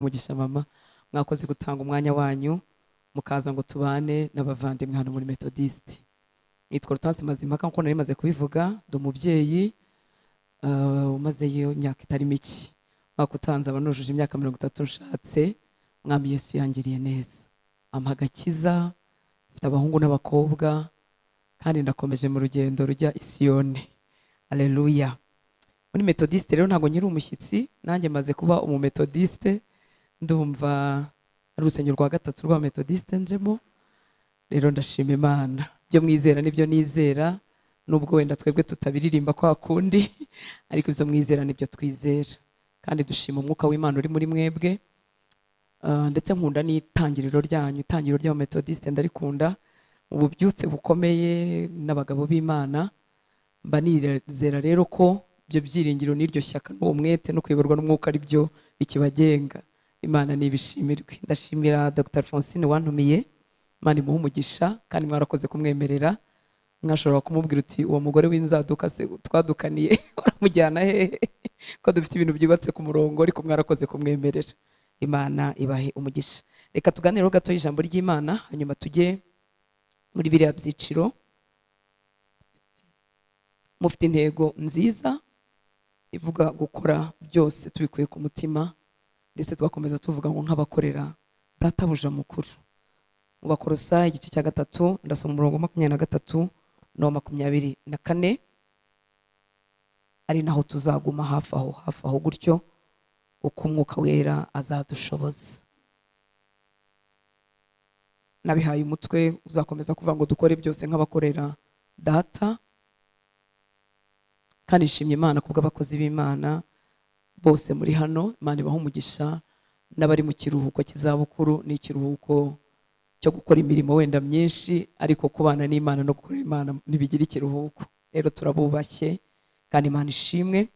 umugisha mama, mwakoze gutanga umwanya wanyu mukaza ngo tubane n'abavandimwe hano muri Methodist. Nitwa Rutansi Mazimpaka nkuko nari maze kubivuga, ndi umubyeyi umazeyo imyaka itari mike. Bakutanze abanujuje imyaka 30 nshatse, Mwami Yesu yangiriye neza. Ampa agakiza, mfite abahungu n'abakobwa, kandi ndakomeje mu rugendo rujya i Siyoni. Haleluya. Muri Methodist rero ntago nyiri umushyitsi, nanjye maze kuba umumethodiste, ndumva ari urusengero rwa gatatu rwa Methodist njemo. Rero ndashima Imana. Byo mwizera nibyo nizera, nubwo wenda twebwe tutabiririmba kwa kundi, ariko ibyo mwizera nibyo twizera. Kandi dushima umwuka w'Imana uri muri mwebwe. Ndetse nkunda n'itangiriro ryanyu, itangiriro rya Methodist ndarikunda, ububyutse bukomeye n'abagabo b'Imana. Mba nizera rero ko byo byiringiro n'iryo shyaka n'uwo mwete no kuyoborwa n'umwuka ari byo bikibagenga. Imana nibishimirwe. Ndashimira Dr. Francine wantumiye, Imana imuhe umugisha, kandi mwarakoze kumwemerera. Mwashobora kumubwira uti uwo mugore w'inzaduka se twadukaniye uramujyana hehe, ko dufite ibintu byubatse ku murongo, ariko mwarakoze kumwemerera. Imana ibahe umugisha. Reka tuganire gato ijambo ry'Imana, hanyuma tujye muri biriya byiciro. Mufite intego nziza ivuga gukora byose tubikuye ku mutima, ndetse twakomeza tuvuga ngo nk'abakorera databuja mukuru. Mu Bakolosayi igice cya 3 ndasoma umurongo 23 no 24, ari naho tuzaguma hafi aho gutyo uko umwuka wera azadushoboza. Nabihaye umutwe uzakomeza kuvuga ngo dukore byose nk'abakorera data, kandi nshimye Imana kubw'abakozi b'Imana bose muri hano. Imana ibahe umugisha, n'abari mu kiruhuko cy'izabukuru n'ikiruhuko cyo gukora imirimo wenda myinshi, ariko kubana n'Imana no gukorera Imana ntibigira ikiruhuko. Rero turabubashye kandi Imana ishimwe.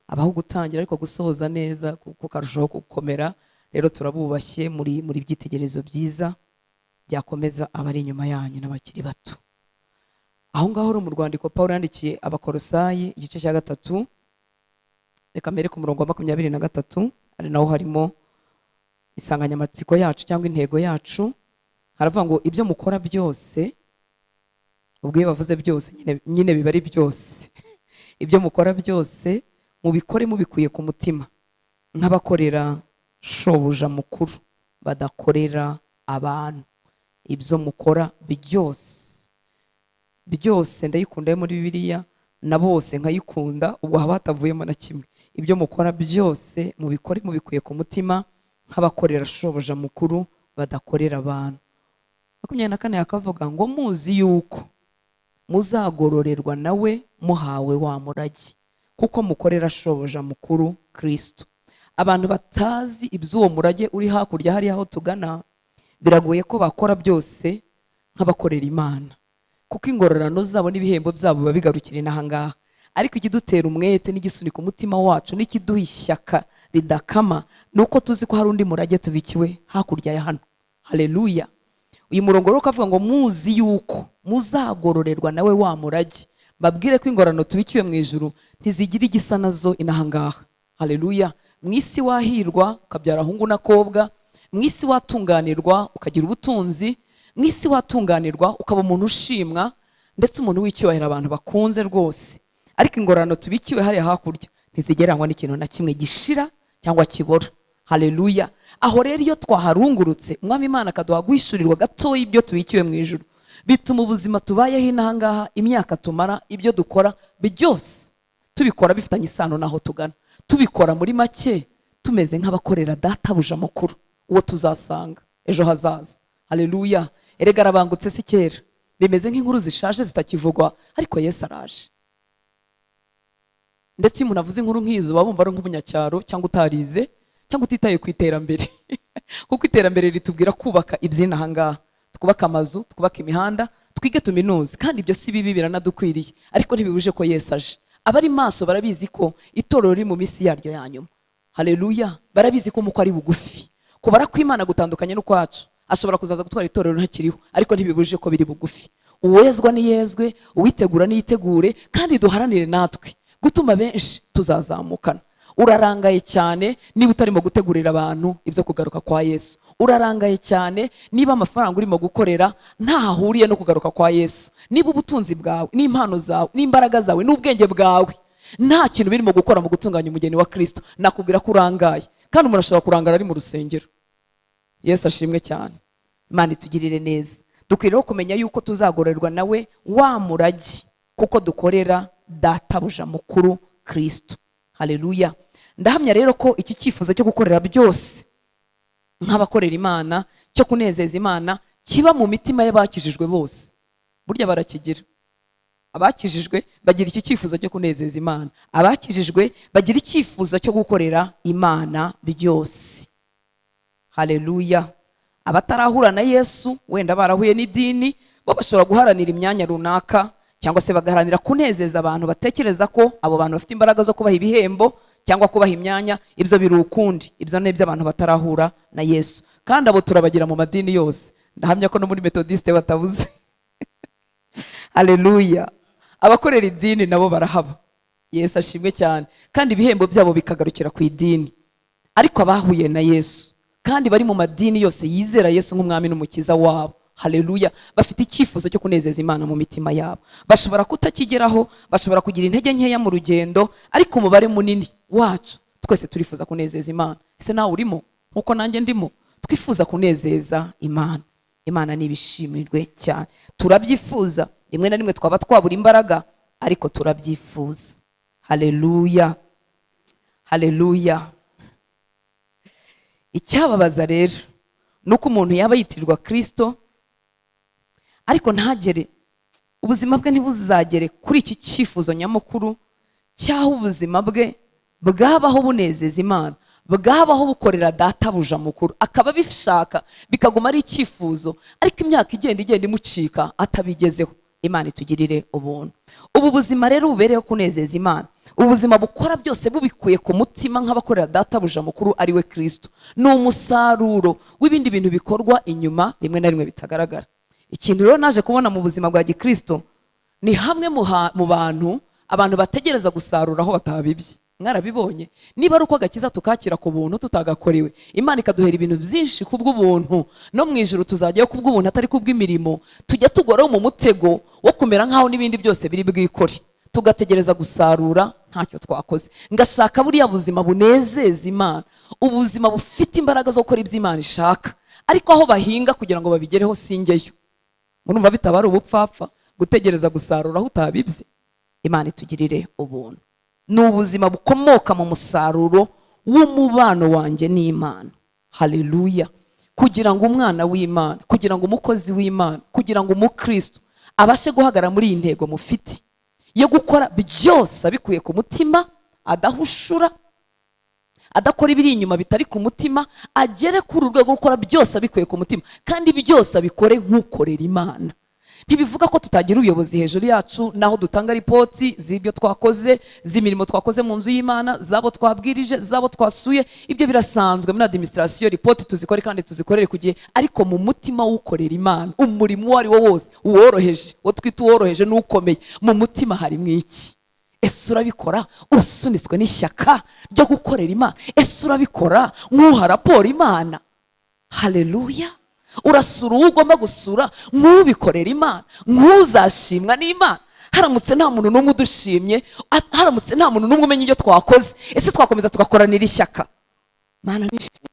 Abaho gutangira ariko gusohoza neza kuko karushaho gukomera. Rero turabubashye muri byitegerezo byiza byakomeza abari inyuma yanyu n'abakiri bato. Aho ngaho mu rwandiko Paulo yandikiye Abakolosayi igice cya 3, reka mbere ku murongo wa 23, ari naho harimo insanganyamatsiko yacu cyangwa intego yacu. Haravuga ngo ibyo mukora byose, ubwo iyo bavuze byose nyine biba ari byose. Ibyo mukora byose mubikore mubikuye ku mutima, nk'abakorera shobuja mukuru, badakorera abantu. Ibyo mukora byose ndayikunda yo muri Bibiliya, na bose nkayikunda, ubwo haba hatavuyemo na kimwe. Ibyo mukora byose mubikore mubikuye ku mutima, nk'abakorera shobuja mukuru, badakorera abantu. 24 yakavuga ngo muzi yuko muzagororerwa nawe muhawe wa murage, kuko mukorera shobuja mukuru Kristo. Abantu batazi iby'uwo murage uri hakurya hari aho tugana, biragoye ko bakora byose nk'abakorera Imana, kuko ingororano zabo n'ibihembo byabo biba bigarukira inahangaha. Ariko ikidutera umwete n'igisunika umutima wacu n'ikiduha ishyaka ridakama, nuko tuzi ko hari undi murage tubikiwe hakurya ya hano. Haleluya. Uyu murongo rero ukavuga ngo muzi yuko muzagororerwa nawe wa murage. Babwire ko ingororano tubikiwe mu ijuru ntizigira igisa nazo inahangaha. Haleluya. Mwisi wahirwa ukabyara hungu na kobwa, mwisi watunganirwa ukagira ubutunzi, mwisi watunganirwa ukaba umuntu ushimwa, ndetse umuntu w'icyubahiro abantu bakunze rwose. Ariko ingororano tubikiwe hariya hakurya ntizigereranywa n'ikintu na kimwe gishira cyangwa kibora. Haleluya. Aho rero iyo twaharungurutse, Umwami Imana akaduha guhishurirwa gato y'ibyo tubikiwe mu ijuru, bituma ubuzima tubayeho inahangaha, imyaka tumara, ibyo dukora byose tubikora bifitanye isano naho tugana, tubikora muri make tumeze nk'abakorera databuja mukuru, uwo tuzasanga ejo hazaza. Haleluya. Erega arabangutse si kera, bimeze nk'inkuru zishaje zitakivugwa, ariko Yesu araje. Ndetse umuntu avuze inkuru nk'izo babumva ari nk'umunyacyaro cyangwa utarize cyangwa utitaye ku iterambere. Kuko iterambere ritubwira kubaka iby'inahangaha, twubaka amazu, twubaka imihanda, twige tuminuze, kandi ibyo si bibi biranadukwiriye, ariko ntibibuje ko Yesu aje. Abari maso barabizi ko itorero riri mu minsi yaryo ya nyuma. Haleluya. Barabizi ko muko ari bugufi, kubara ko Imana gutandukanye n'ukwacu. Ashobora kuzaza gutwara itorero ntakiriho, ariko ntibibuje ko biri bugufi. Uwezwa niyezwe, uwitegura niyitegure, kandi duharanire natwe gutuma benshi tuzazamukana. urarangaye cyane niba utarimo gutegurira abantu ibyo kugaruka kwa Yesu. Urarangaye cyane niba amafaranga urimo gukorera ntahahuriye no kugaruka kwa Yesu. Niba ubutunzi bwawe n'impano zawe n'imbaraga zawe n'ubwenge bwawe nta kintu birimo gukora mu gutunganya umugeni wa Kristo, nakubwira ko urangaye. Kandi umuntu ashobora kurangara ari mu rusengero. Yesu ashimwe cyane. Imana itugirire neza. Dukwiriye kumenya yuko tuzagororerwa nawe wa murage kuko dukorera databuja mukuru Kristo. Haleluya. Ndahamya rero ko iki cyifuzo cyo gukorera byose nk'abakorera Imana, cyo kunezeza Imana, kiba mu mitima y'abakijijwe bose. Burya barakigira. Abakijijwe bagira iki cyifuzo cyo kunezeza Imana. Abakijijwe bagira icyifuzo cyo gukorera Imana byose. Haleluya. Abatarahura na Yesu, wenda barahuye n'idini, bo bashobora guharanira imyanya runaka cyangwa se bagaharanira kunezeza abantu batekereza ko abo bantu bafite imbaraga zo kubaha ibihembo cyangwa kubaha imyanya. Ibyo biri ukundi. Ibyo ni iby'abantu batarahura na Yesu. Kandi abo turabagira mu madini yose. Ndahamya ko no muri Methodiste batabuze. Haleluya. Abakorera idini nabo barahaba. Yesu ashimwe cyane. Kandi ibihembo byabo bikagarukira ku idini. Ariko abahuye na Yesu kandi bari mu madini yose yizera Yesu nk'umwami n'umukiza wabo, haleluya, bafite icyifuzo cyo kunezeza Imana mu mitima yabo. Bashobora kutakigeraho, bashobora kugira intege nkeya mu rugendo, ariko umubare munini wacu twese turifuza kunezeza Imana. Ese nawe urimo nkuko nanjye ndimo? Twifuza kunezeza Imana. Imana nibishimirwe cyane. Turabyifuza. Rimwe na rimwe twaba twabura imbaraga, ariko turabyifuza. Haleluya. Haleluya. Icyababaza rero nuko umuntu yaba yitirirwa Kristo ariko ntagere, ubuzima bwe ntibuzagere kuri iki cyifuzo nyamukuru cyaho ubuzima bwe bwabaho bunezeza Imana, bwabaho bukorera databuja mukuru, akaba bishaka bikaguma ari icyifuzo, ariko imyaka igenda imucika atabigezeho. Imana itugirire ubuntu. Ubu buzima rero bubereyeho kunezeza Imana, ubuzima bukora byose bubikuye ku mutima nk'abakorera databuja mukuru ari we Kristo, ni umusaruro w'ibindi bintu bikorwa inyuma rimwe na rimwe bitagaragara. Ikintu rero naje kubona mu buzima bwa Gikristo ni hamwe mu abantu bategereza gusarura aho batabibye. Mwarabibonye? Niba ari uko agakiza tukakira ku buntu tutagakorewe, Imana ikaduhera ibintu byinshi kubw'ubuntu, no mu ijuru tuzajyayo kubw'ubuntu atari kubw'imirimo, tujya tugoraho mu mutego wo kumera nkaho n'ibindi byose biri bwikore, tugategereza gusarura ntacyo twakoze. Ngashaka buriya buzima bunezeza Imana, ubuzima bufite imbaraga zo gukora ibyo Imana ishaka, ariko aho bahinga kugira ngo babigereho singeyo. Murumva bitaba ari ubupfapfa gutegereza gusarura aho utabibye? Imana itugirire ubuntu. Ni ubuzima bukomoka mu musaruro w'umubano wanjye n'Imana. Haleluya. Kugira ngo umwana w'Imana, kugira ngo umukozi w'Imana, kugira ngo umukristo abashe guhagara muri iyi ntego mufite yo gukora byose abikuye ku mutima, adahushura, adakora ibiri inyuma bitari ku mutima, agere kuri urwego gukora byose abikuye ku mutima, kandi byose abikore nk'ukorera Imana. Ntibivuga ko tutagira ubuyobozi hejuru yacu naho dutanga ripoti z'ibyo twakoze, z'imirimo twakoze mu nzu y'Imana, zabo twabwirije, zabo twasuye. Ibyo birasanzwe muri administration, ripoti tuzikore kandi tuzikorere ku gihe, ariko mu mutima w'ukorera Imana, umurimo wari wo wose uworoheje, wo twita uworoheje n'ukomeye, mu mutima harimo iki? Ese urabikora usunitswe n'ishyaka ryo gukorera Imana? Ese urabikora nk'uha raporo Imana? Haleluya. Urasura uwo ugomba gusura nk'ubikorera Imana, nk'uzashimwa n'Imana. Haramutse nta muntu n'umwe udushimye, haramutse nta muntu n'umwe umenya ibyo twakoze, ese twakomeza tugakoranira ishyaka? Mana nishimye.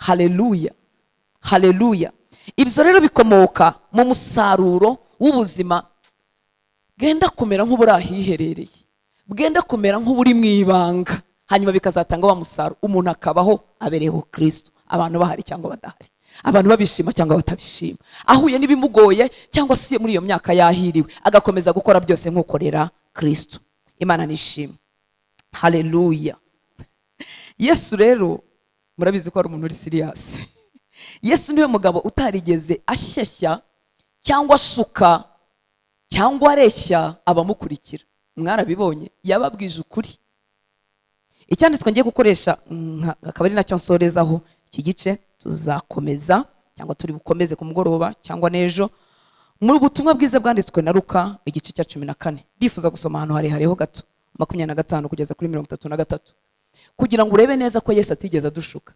Haleluya. Haleluya. Ibyo rero bikomoka mu musaruro w'ubuzima bwenda kumera nk'uburahiherereye, bwenda kumera nk'uburi mu ibanga, hanyuma bikazatanga wa musaruro, umuntu akabaho abereyeho Kristo, abantu bahari cyangwa badahari, abantu babishima cyangwa batabishima, ahuye n'ibimugoye cyangwa se muri iyo myaka yahiriwe, agakomeza gukora byose nk'ukorera Kristo. Imana nishimye. Haleluya. Yesu rero murabizi ko ari umuntu uri serious. Yesu niwe mugabo utarigeze ashyeshya cyangwa ashuka cyangwa areshya abamukurikira. Mwarabibonye, yababwije ukuri. Icyanditswe ngiye gukoresha akaba ari nacyo nsorezaho iki gice, tuzakomeza cyangwa turi bukomeze ku mugoroba cyangwa n'ejo, muri ubutumwa bwiza bwanditswe na Luka igice cya 14. Ndifuza gusoma ahantu harehareho gato, 25 kugeza kuri 33. kugira ngo urebe neza ko Yesu atigeze adushuka.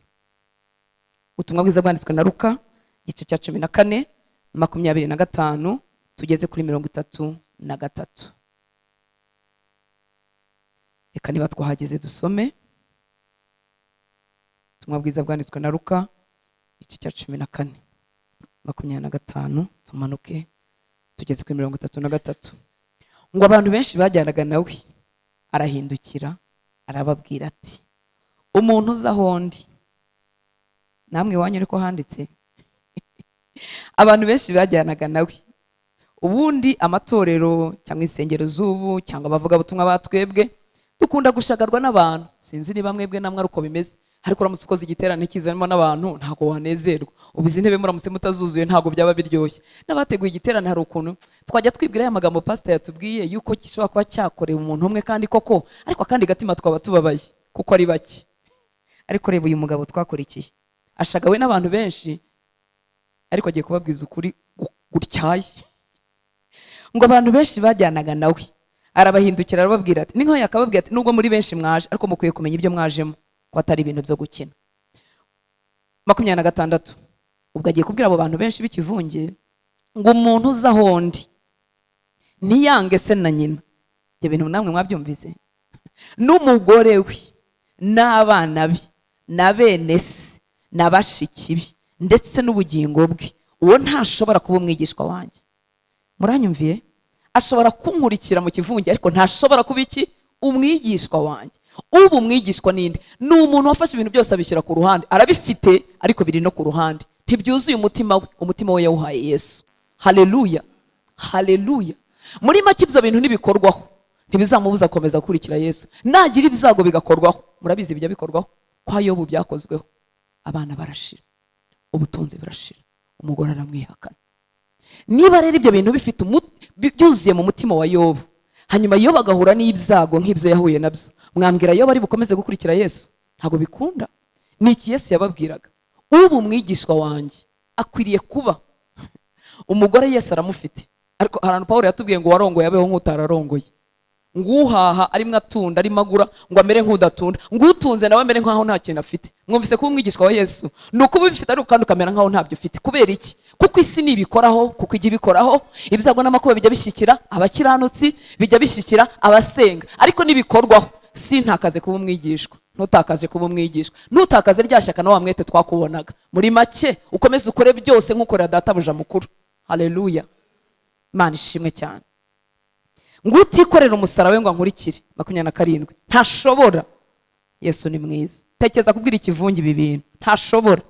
Ubutumwa bwiza bwanditswe na Luka igice cya 14 25 tugeze kuri 33. Reka niba twahageze dusome. Ubutumwa bwiza bwanditswe na Luka igice cya 14 25 tumanuke tugeze kuri 33. Ngo abantu benshi bajyanaga nawe, arahindukira arababwira ati, umuntu uza ahondi. Namwe wanyu ariko handitse abantu benshi bajyanaga nawe. Ubundi amatorero cyangwa insengero z'ubu cyangwa bavuga butumwa batwebwe dukunda gushagarwa n'abantu. Sinzi niba mwebwe namwe uko bimeze, ariko uramutse ukoze igiterane kizanimo n'abantu ntago wanezerwa. Ubizi intebe muramutse mutazuzuye ntago byaba biryoshye. N'abateguye igiterane hari ukuntu twajya twibwira ya magambo pastor yatubwiye yuko gishobora kuba cyakorewe umuntu umwe kandi koko, ariko kandi gatima twaba tubabaye kuko ari bake. Ariko reba uyu mugabo twakurikiye, ashagawe n'abantu benshi, ariko agiye kubabwiza ukuri gutyaye. Ngo abantu benshi bajyanaga nawe, arabahindukira arababwira ati, ninko yakababwira ati, nubwo muri benshi mwaje ariko mukwiye kumenya ibyo mwajemo ko atari ibintu byo gukina. 26. Ubwo agiye kubwira abo bantu benshi b'ikivunge ngo umuntu uza ahondi ntiyange se na nyina. Ibyo bintu namwe mwabyumvise? N'umugore we n'abana be na bene se n'abashiki be ndetse n'ubugingo bwe, uwo ntashobora kuba umwigishwa wanjye. Muranyumviye? Ashobora kunkurikira mu kivunge ariko ntashobora kuba iki? Umwigishwa wanjye. Ubu umwigishwa ninde? Ni umuntu wafashe ibintu byose abishyira ku ruhande, arabifite ariko biri no ku ruhande, ntibyuzuye umutima we. Umutima we yawuhaye Yesu. Haleluya, haleluya. Muri make ibyo bintu nibikorwaho ntibizamubuza komeza gukurikira Yesu. Nagira ibyago bigakorwaho, murabizi bijya bikorwaho. Kwa Yobu byakozweho, abana barashira, ubutunzi burashira, umugore aramwihakana. Niba rero ibyo bintu bifite byuzuye mu mutima wa Yobu, hanyuma Yobu agahura n'ibyago nk'ibyo yahuye nabyo, mwambwira Yobu ari bukomeze gukurikira Yesu? Ntago bikunda. Ni iki Yesu yababwiraga? Ubu umwigishwa wanjye akwiriye kuba umugore. Yesu aramufite, ariko harano Paulo yatubwiye ngo warongoye abeho nk'utararongoye, nguhaha arimo atunda arimo agura ngo amere nk'udatunda, ngutunze nawe amere nk'aho nta kintu afite. Mwumvise ko umwigishwa wa Yesu nuko ubifite ariko kandi ukamera nk'aho ntabyo ufite. Kubera iki? Kuko isi nibikoraho, kuko ijya bikoraho ibyago n'amakuba bijya bishyikira abakiranutsi, bijya bishyikira abasenga, ariko nibikorwaho sintakaze kuba umwigishwa. Ntutakaze kuba umwigishwa, ntutakaze ryashyaka na wa mwete twakubonaga. Muri make ukomeze ukore byose nk'ukorera databuja mukuru. Haleluya, Imana ishimwe cyane. Ngo utikorera umusaraba we ngo ankurikire. 27. Ntashobora. Yesu ni mwiza. Tekereza kubwira ikivunge ibi bintu, ntashobora.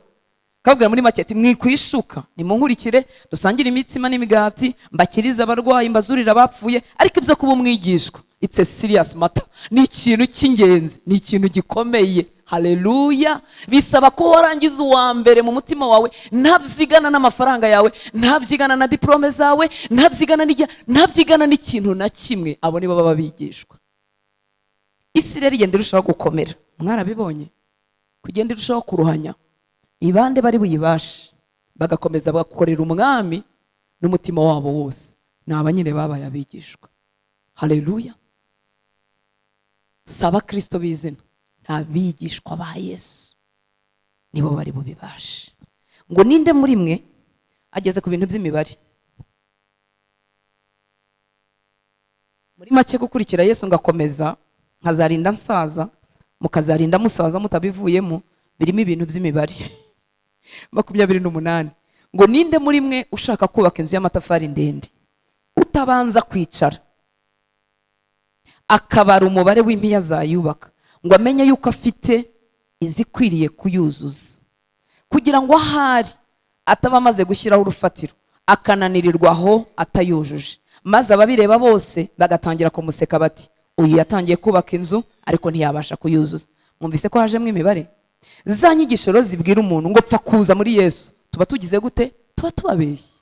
Kabwira muri make ati, mwikwishuka nimunkurikire, dusangire imitsima n'imigati, mbakiriza abarwayi, mbazurira abapfuye. Ariko ibyo kuba umwigishwa, it's a serious matter. Ni ikintu cy'ingenzi, ni ikintu gikomeye. Haleluya. Bisaba ko warangiza uwa mbere mu mutima wawe, ntabyigana n'amafaranga yawe, ntabyigana na diplome zawe, ntabyigana n'ikintu na kimwe. Abo nibo baba bigishwa. Isi rero igenda irushaho gukomera, mwarabibonye, kugenda irushaho kuruhanya. Ibande bari buyibashe bagakomeza bagakorera umwami n'umutima wabo wose, ni abanyine babaye abigishwa. Haleluya. Saba Kristo bizina, abigishwa ba Yesu nibo bari bubibashe. Ngo ninde muri mwe ageze ku bintu by'imibare? Muri make gukurikira Yesu ngakomeza nkazarinda nsaza, mukazarinda musaza mutabivuyemo, birimo ibintu by'imibare. 28. Ngo ninde muri mwe ushaka kubaka inzu y'amatafari ndende utabanza kwicara akabara umubare w'impiya zayubaka, ngo amenye yuko afite izikwiriye kuyuzuza, kugira ngo ahari ataba amaze gushyiraho urufatiro akananirirwa aho atayujuje, maze ababireba bose bagatangira kumuseka bati, uyu yatangiye kubaka inzu ariko ntiyabasha kuyuzuza. Mwumvise ko hajemo imibare? Za nyigisho zibwira umuntu ngo pfa kuza muri Yesu, tuba tugize gute? Tuba tubabeshye.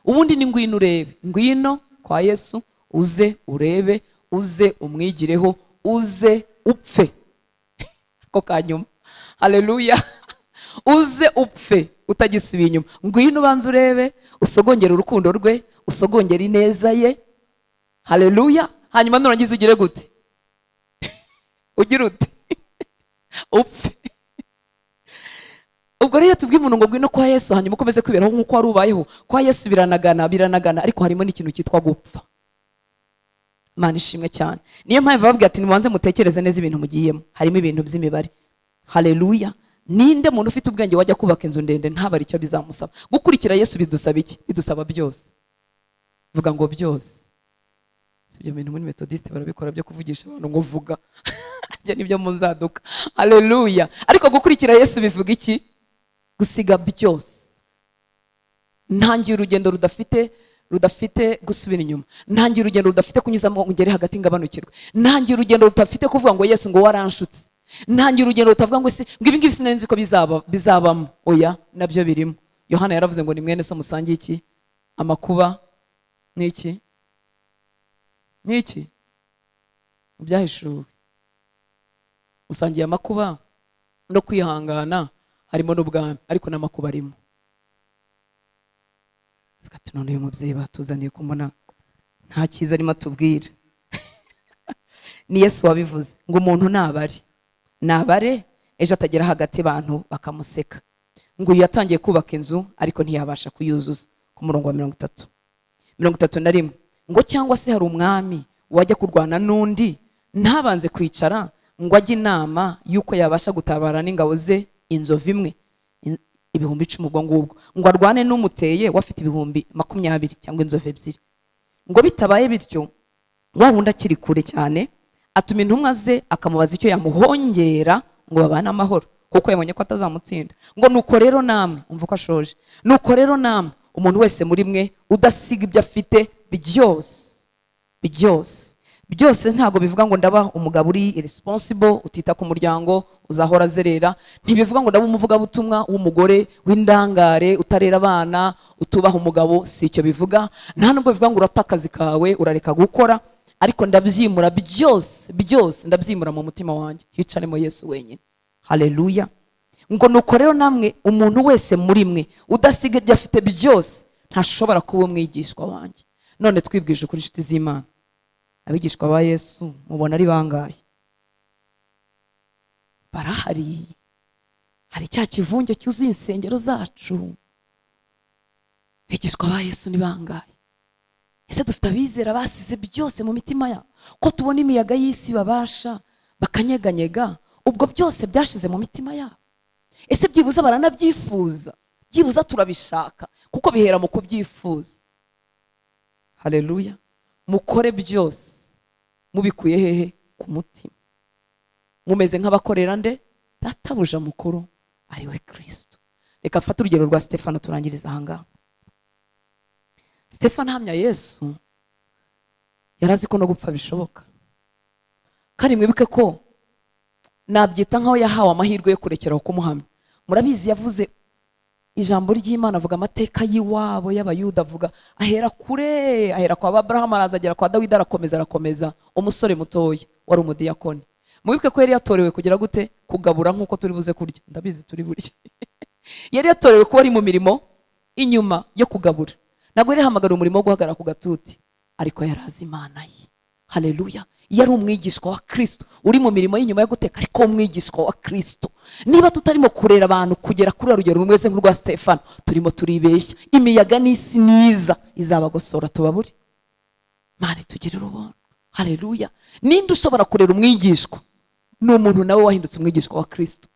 Ubundi ni ngwino urebe, ngwino kwa Yesu, uze urebe, uze umwigireho, uze upfe ko kanyuma. Haleluya. Uze upfe utagisubiye inyuma. Ngwino ubanze urebe, usogongera urukundo rwe, usogongera ineza ye. Haleluya. Hanyuma nurangiza ugire gute? Ugira ute? upfe. Ubwo rero tubwiye umuntu ngo ngwino kwa Yesu hanyuma ukomeze kwiberaho nk'uko wari ubayeho, kwa Yesu biranagana, ariko harimo n'ikintu cyitwa gupfa. Imana ishimwe cyane. Niyo mpamvu bababwira ati nimubanze mutekereze neza ibintu mugiyemo, harimo ibintu by'imibare. Haleluya. Ninde muntu ufite ubwenge wajya kubaka inzu ndende ntabari icyo bizamusaba? Gukurikira Yesu bidusaba iki? Bidusaba byose. Vuga ngo byose. Sibyo bintu muri methodiste barabikora byo kuvugisha abantu ngo vuga. Byo nibyo munzaduka. Haleluya. Ariko gukurikira Yesu bivuga iki? Gusiga byose. Ntangiye urugendo rudafite gusubira inyuma. Ntangiye urugendo rudafite kunyuzamo ngere hagati ngabanukirwe. Ntangiye urugendo rudafite kuvuga ngo Yesu ngo waranshutse. Ntangiye urugendo rutavuga ngo se ngo ibi ngibi sinenzi ko bizabamo. Oya, nabyo birimo. Yohana yaravuze ngo ni mwene so musangiye iki? Amakuba n'iki? N'iki? Ubyahishuwe. Musangiye amakuba no kwihangana, harimo n'ubwami, ariko n'amakuba arimo. Ati none uyu mubyeyi batuzaniye kumona nta cyiza arimo atubwira. Ni Yesu wabivuze ngo umuntu nabare ejo atagera hagati abantu bakamuseka. Ngo uyu yatangiye kubaka inzu ariko ntiyabasha kuyuzuza. Ku murongo wa 31 ngo cyangwa se hari umwami wajya kurwana n'undi ntabanze kwicara ngo ajye inama yuko yabasha gutabara n'ingabo ze inzovu imwe ibihumbi 10 ubwo ngubwo, ngo arwane n'umuteye wafite ibihumbi 20 cyangwa inzovu ebyiri. Ngo bitabaye bityo wa wundi akiri kure cyane atuma intumwa ze akamubaza icyo yamuhongera ngo babane amahoro, kuko yabonye ko atazamutsinda. Ngo nuko rero namwe, umva ko ashoje, nuko rero namwe umuntu wese muri mwe udasiga ibyo afite byose ntago bivuga ngo ndaba umugabo uri irresponsible utita ku muryango uzahora azerera. Ntibivuga ngo ndaba umuvuga butumwa w'umugore w'indangare utarera abana utubaha umugabo, si icyo bivuga. Nta nubwo bivuga ngo urata akazi kawe urareka gukora, ariko ndabyimura byose ndabyimura mu mutima wanjye, hicaremo Yesu wenyine. Haleluya. Ngo nuko rero namwe umuntu wese muri mwe udasiga ibyo afite byose ntashobora kuba umwigishwa wanjye. None twibwije kuri inshuti z'Imana, abigishwa ba Yesu mubona ari bangahe? Barahari. Hari cya kivunge cyuzuye insengero zacu. Abigishwa ba Yesu ni bangahe? Ese dufite abizera basize byose mu mitima yabo, ko tubona imiyaga y'isi babasha bakanyeganyega, ubwo byose byashize mu mitima yabo? Ese byibuza baranabyifuza? Byibuza turabishaka, kuko bihera mu kubyifuza. Haleluya. Mukore byose mubikuye hehe? Ku mutima. Mumeze nk'abakorera nde? Databuja mukuru ari we Kristo. Reka mfate urugero rwa Stefano turangiriza ahangaha. Stefano ahamya Yesu yarazi ko no gupfa bishoboka. Kandi mwibuke ko nabyita nkaho yahawe amahirwe yo kurekeraho kumuhamya. Murabizi yavuze ijambo ry'Imana, avuga amateka y'iwabo y'Abayuda, avuga ahera kure, ahera kwa Abraham arazagera kwa Dawidi, arakomeza umusore mutoya wari umudiyakoni. Mwibuke ko yari yatorewe kugira gute? Kugabura nk'uko turi buze kurya. Ndabizi turi burya. Yari yatorewe kuba ari mu mirimo inyuma yo kugabura. Ntabwo yari hamagara umurimo wo guhagarara ku gatuti, ariko yarazi Imana ye. Haleluya. Yari umwigishwa wa Kristo, uri mu mirimo y'inyuma yo guteka, ariko umwigishwa wa Kristo. Niba tutarimo kurera abantu kugera kuri rugero rumeze nk'urwa Stefano, turimo turibeshya. Imiyaga n'isi niza izabagosora tubaburi. Mani tugirira ubuntu. Haleluya. Ninde ushobora kurera umwigishwa? Ni umuntu nawe wahindutse umwigishwa wa Kristo.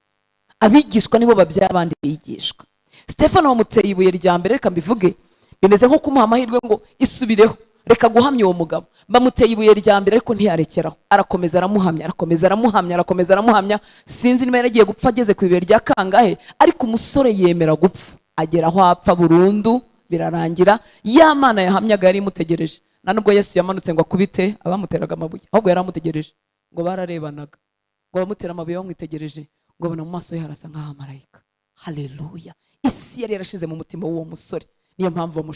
Abigishwa nibo babyaye abandi bigishwa. Stefano bamuteye ibuye rya mbere, reka mbivuge, bimeze nko kumuha amahirwe ngo isubireho, reka guhamya uwo mugabo. Bamuteye ibuye rya mbere ariko ntiyarekeraho, arakomeza aramuhamya. Sinzi niba yaragiye gupfa ageze ku ibuye rya kangahe, ariko umusore yemera gupfa, agera aho apfa burundu, birarangira. Ya Mana yahamyaga yari imutegereje. Na nubwo Yesu yamanutse ngo akubite abamuteraga amabuye, ahubwo yari amutegereje. Ngo bararebanaga, ngo bamutera amabuye bamwitegereje, ngo babona mu maso ye harasa nk'amarayika. Haleluya. Isi yari yarashize mu mutima w'uwo musore. Niyo mpamvu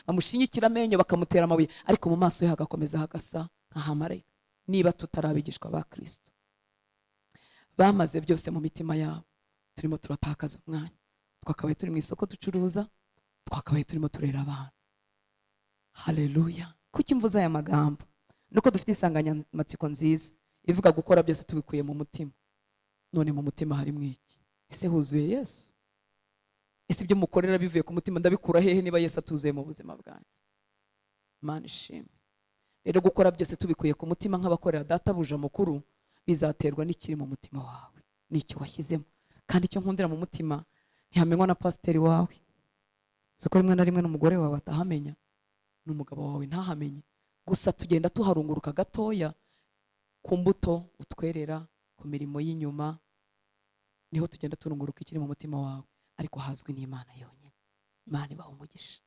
bamushinyikira amenyo bakamutera amabuye, ariko mu maso ye hagakomeza hagasa nk'amarayika. Niba tutarabigishwa ba Kristo, bamaze byose mu mitima yabo, turimo turatakaza umwanya. Twakabaye turi mu isoko ducuruza, twakabaye turimo turera abantu. Haleluya. Kuki mvuza aya magambo? Nuko dufite insanganyamatsiko nziza ivuga gukora byose tubikuye mu mutima. none mu mutima harimo iki? Ese huzuye Yesu? Ese ibyo mukorera bivuye ku mutima ndabikura hehe niba Yesu atuzuye mu buzima bwanjye? Imana ishimwe. Rero gukora byose tubikuye ku mutima nk'abakorera databuja mukuru bizaterwa n'ikiri mu mutima wawe, n'icyo washyizemo. Kandi icyo nkundira mu mutima ntihamenywa na pasiteri wawe. Siko rimwe na rimwe n'umugore wawe atahamenya, n'umugabo wawe ntahamenye. Gusa tugenda tuharunguruka gatoya ku mbuto utwerera, ku mirimo y'inyuma, niho tugenda turunguruka ikiri mu mutima wawe, ariko hazwi n'Imana yonyine. Imana ibaha umugisha.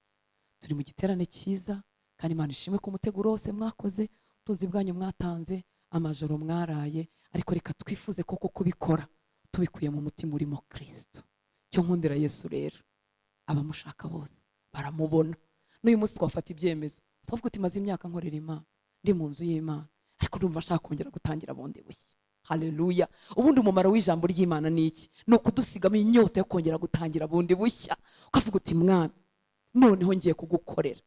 Turi mu giterane cyiza, kandi Imana ishimwe ku muteguro wose mwakoze, utunzi bwanyu mwatanze, amajoro mwaraye, ariko reka twifuze koko kubikora tubikuye mu mutima urimo Kristo. Cyo nkundira Yesu rero, abamushaka bose baramubona. N'uyu munsi twafata ibyemezo, twavuga uti maze imyaka nkorera Imana, ndi mu nzu y'Imana, ariko ndumva nshaka kongera gutangira bundi bushya. Haleluya. Ubundi umumaro w'ijambo ry'Imana ni iki? Ni ukudusigamo inyota yo kongera gutangira bundi bushya. Ukavuga uti Mwami, noneho ngiye kugukorera,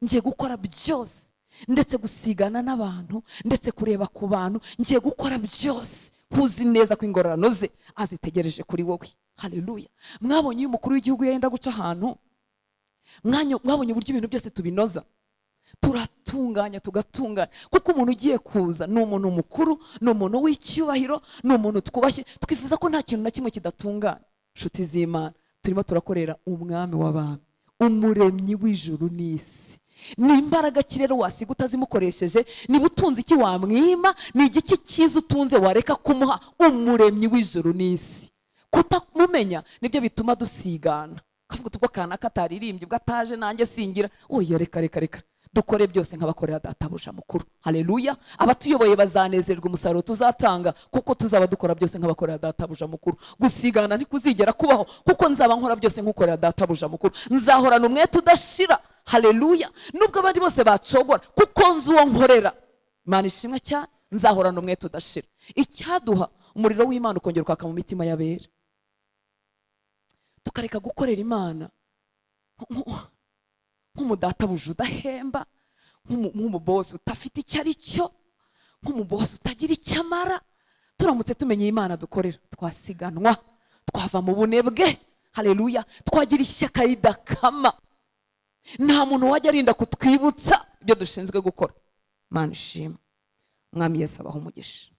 ngiye gukora byose, ndetse gusigana n'abantu, ndetse kureba ku bantu, ngiye gukora byose nkuzi neza ko ingororano ze azitegereje kuri wowe. Haleluya. Mwabonye uyu mukuru w'igihugu yenda guca ahantu, mwabonye uburyo ibintu byose tubinoza, turatunganya tugatunganya, kuko umuntu ugiye kuza ni umuntu mukuru, ni umuntu w'icyubahiro, ni umuntu twubashye. Twifuza ko nta kintu na kimwe kidatunganya. Nshuti z'Imana, turimo turakorera umwami w'abami, umuremyi w'ijuru n'isi. Ni imbaraga ki rero wasiga utazimukoresheje? Ni butunzi iki wamwima? Ni igiki cyiza utunze wareka kumuha umuremyi w'ijuru n'isi? Kutamumenya nibyo bituma dusigana. Kavuga ubwo kana kataririmbye, ubwo ataje nanjye singira. Oya, reka dukore byose nk'abakorera databuja mukuru. Haleluya. Abatuyoboye bazanezerwa umusaruro tuzatanga, kuko tuzaba dukora byose nk'abakorera databuja mukuru. Gusigana ntikuzigera kubaho, kuko nzaba nkora byose nk'ukorera databuja mukuru. Nzahorana umwete udashira. Haleluya. Nubwo abandi bose bacogora, kuko nzi uwo nkorera. Imana ishimwe cyane. Nzahorana umwete udashira. Icyaduha umuriro w'Imana ukongera ukaka mu mitima y'abera, tukareka gukorera Imana nk'umudatabuja udahemba, nk'umubosi utafite icyo ari cyo, nk'umubosi utagira icyo amara. Turamutse tumenye Imana dukorera, twasiganwa, twava mu bunebwe. Haleluya. Twagira ishyaka ridakama. Nta muntu wajya arinda kutwibutsa ibyo dushinzwe gukora. Imana ishimwe. Mwami Yesu abaho umugisha.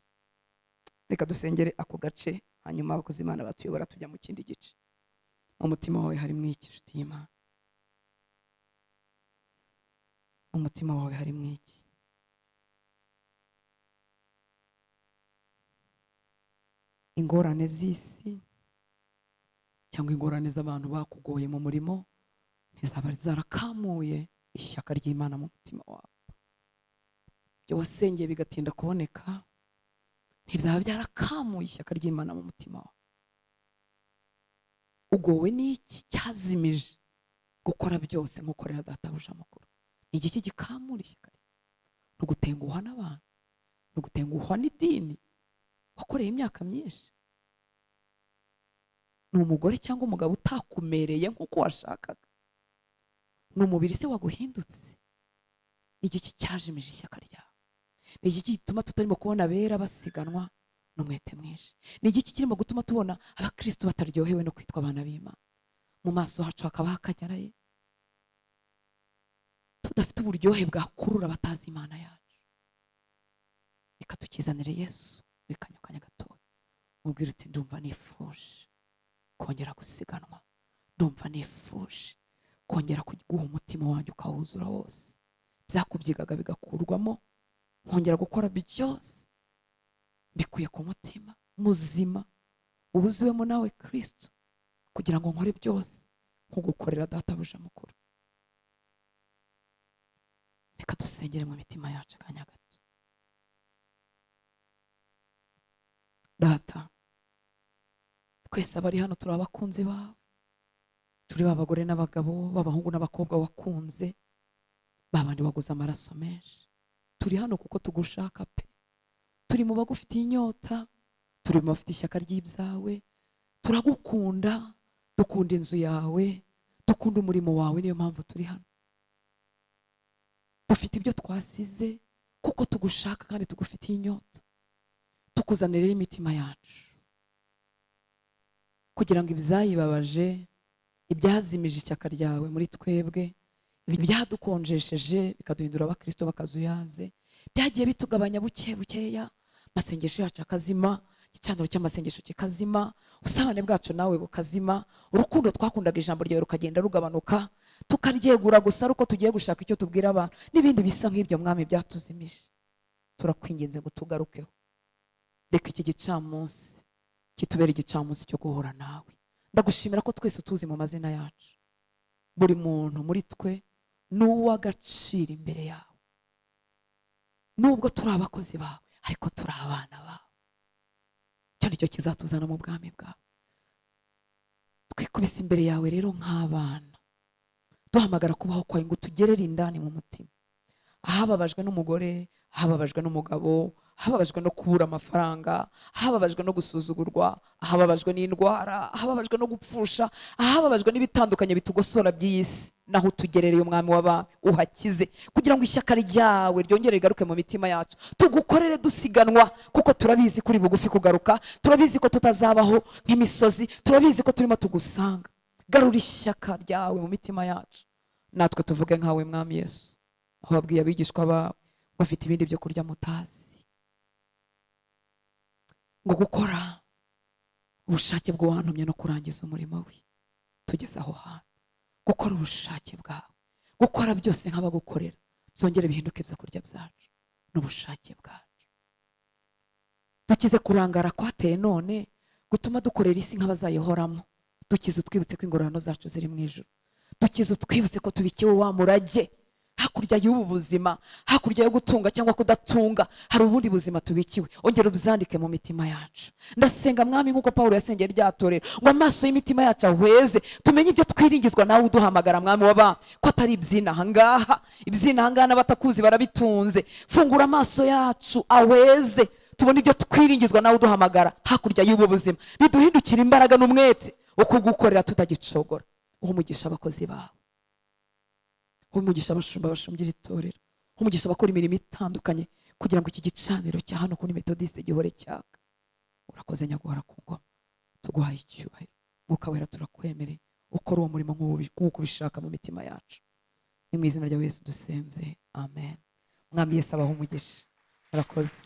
Reka dusengere ako gace, hanyuma abakozi Imana batuyobora tujya mu kindi gice. Mu mutima wawe harimo iki, nshuti y'Imana? Mu mutima wawe harimo iki? Ingorane z'isi cyangwa ingorane z'abantu bakugoye mu murimo ntizaba zarakamuye ishyaka ry'Imana mu mutima wawe? Ibyo wasengeye bigatinda kuboneka ntibizaba byarakamuye ishyaka ry'Imana mu mutima wawe? Ugowe n'iki cyazimije gukora byose nk'ukorera databuja mukuru? Ni igiki gikamura ishyaka rye? Ni ugutenguhwa n'abantu? Ni ugutenguhwa n'idini wakoreye imyaka myinshi? Ni umugore cyangwa umugabo utakumereye nk'uko washakaga? Ni umubiri se waguhindutse? Ni igiki cyajimije ishyaka ryawe? Ni igiki gituma tutarimo kubona abera basiganwa n'umwete mwinshi? Ni igiki kirimo gutuma tubona abakristo bataryohewe no kwitwa abana b'Imana? Mu maso hacu hakaba hakanyaraye, tudafite uburyohe bwakurura batazi Imana yacu. Reka tukizanire Yesu wikanyukanya gatoya, mubwire uti ndumva nifuje kongera gusiganwa, ndumva nifuje kongera guha umutima wanjye ukawuzura wose, byakubyigaga bigakurwamo, nkongera gukora byose mbikuye ku mutima muzima ubuziwemo nawe Kristo, kugira ngo nkore byose nkugukorera databuja mukuru. Reka dusengere mu mitima yacu akanya gato. Data, twese abari hano turi abakunzi bawe, turi abagore n'abagabo, b'abahungu n'abakobwa wakunze, babandi waguze amaraso menshi. Turi hano kuko tugushaka pe, turi mu bagufitiye inyota, turi mu bafite ishyaka ry'ibyawe, turagukunda, dukunda inzu yawe, dukunda umurimo wawe, niyo mpamvu turi hano. Dufite ibyo twasize kuko tugushaka kandi tugufitiye inyota. Tukuzanira imitima yacu, kugira ngo ibyayibabaje, ibyazimije ishyaka ryawe muri twebwe, ibyadukonjesheje bikaduhindura abakristo bakazuyaze, byagiye bitugabanya buke bukeya, amasengesho yacu akazima, igicaniro cy'amasengesho kikazima, ubusabane bwacu nawe bukazima, urukundo twakundaga ijambo ryawe rukagenda rugabanuka, tukaryegura gusa ari uko tugiye gushaka icyo tubwira abantu, n'ibindi bisa nk'ibyo mwami byatuzimije. Turakwinginze ngo tugarukeho. Reka iki gicamunsi kitubera igicamunsi cyo guhura nawe. Ndagushimira ko twese tuzi mu mazina yacu, buri muntu muri twe n'uw'agaciro imbere yawe, nubwo turi abakozi bawe ariko turi abana bawe. Icyo nicyo kizatuzana mu bwami bwawe. Twikubise imbere yawe rero nk'abana, duhamagara kubaho kwawe ngo tugerere indani mu mutima, ahababajwe n'umugore, ahababajwe n'umugabo, ahababajwe no kubura amafaranga, ahababajwe no gusuzugurwa, ahababajwe n'indwara, ahababajwe no gupfusha, ahababajwe n'ibitandukanye bitugosora by'isi, naho tugerereye umwami w'abami uhakize, kugira ngo ishyaka ryawe ryongere rigaruke mu mitima yacu, tugukorere dusiganwa, kuko turabizi kuri bugufi kugaruka, turabizi ko tutazabaho nk'imisozi, turabizi ko turimo tugusanga. Garura ishyaka ryawe mu mitima yacu, natwe tuvuge nkawe mwami Yesu, wabwiye abigishwa bawe bafite ibindi byo kurya mutazi, ngo gukora ubushake bw'uwantumye no kurangiza umurimo we. Tugeze aho hantu, gukora ubushake bwawe, gukora byose nk'abagukorera, byongere bihinduke ibyo kurya byacu n'ubushake bwacu. Dukize kurangara kwateye none gutuma dukorera isi nk'abazayihoramo. Dukize utwibutse ko ingororano zacu ziri mu ijuru. Dukize utwibutse ko tubikiwe wa murage, hakurya y'ubu buzima, hakurya yo gutunga cyangwa kudatunga, hari ubundi buzima tubikiwe. Ongera ubyandike mu mitima yacu. Ndasenga mwami nk'uko Pawulo yasengeye rya torero, ngo amaso y'imitima yacu ahweze, tumenye ibyo twiringizwa nawe uduhamagara mwami w'abami, ko atari ibyina ahangaha. Ibyina ahangaha n'abatakuzi barabitunze. Fungura amaso yacu ahweze, tubone ibyo twiringizwa nawe uduhamagara hakurya y'ubu buzima, biduhindukira imbaraga n'umwete wo kugukorera tutagicogora. Umugisha abakozi bawe, umugisha abashumba bashumbira itorero, umugisha abakora imirimo itandukanye, kugira ngo iki gicaniro cya hano kuri Methodiste gihore cyaka. Urakoze nyaguhora ku ngoma, tuguhaye icyubahiro. Mwuka wera turakwemereye, ukora uwo murimo nk'uko ubishaka mu mitima yacu. Ni mu izina rya Yesu dusenze, amen. Mwami Yesu abahe umugisha. Urakoze.